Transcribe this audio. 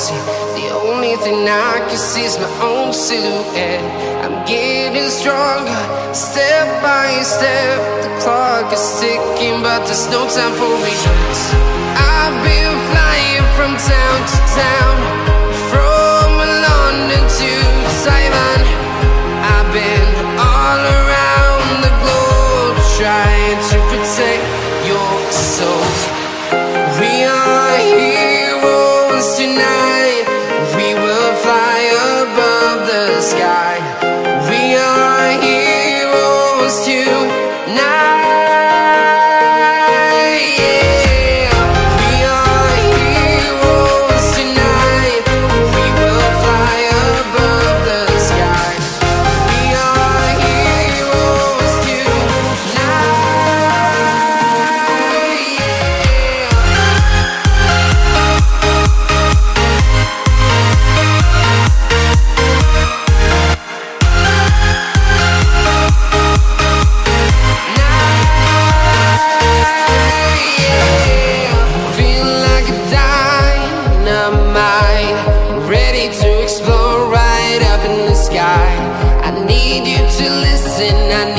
see. The only thing I can see is my own silhouette. I'm getting stronger, step by step. The clock is ticking, but there's no time for regrets. I've been flying from town to town, from London to Taiwan. I've been all around the globe, trying to protect your soul. We are heroes tonight. We will fly above the sky. We are heroes tonight. Ready to explore right up in the sky. I need you to listen. I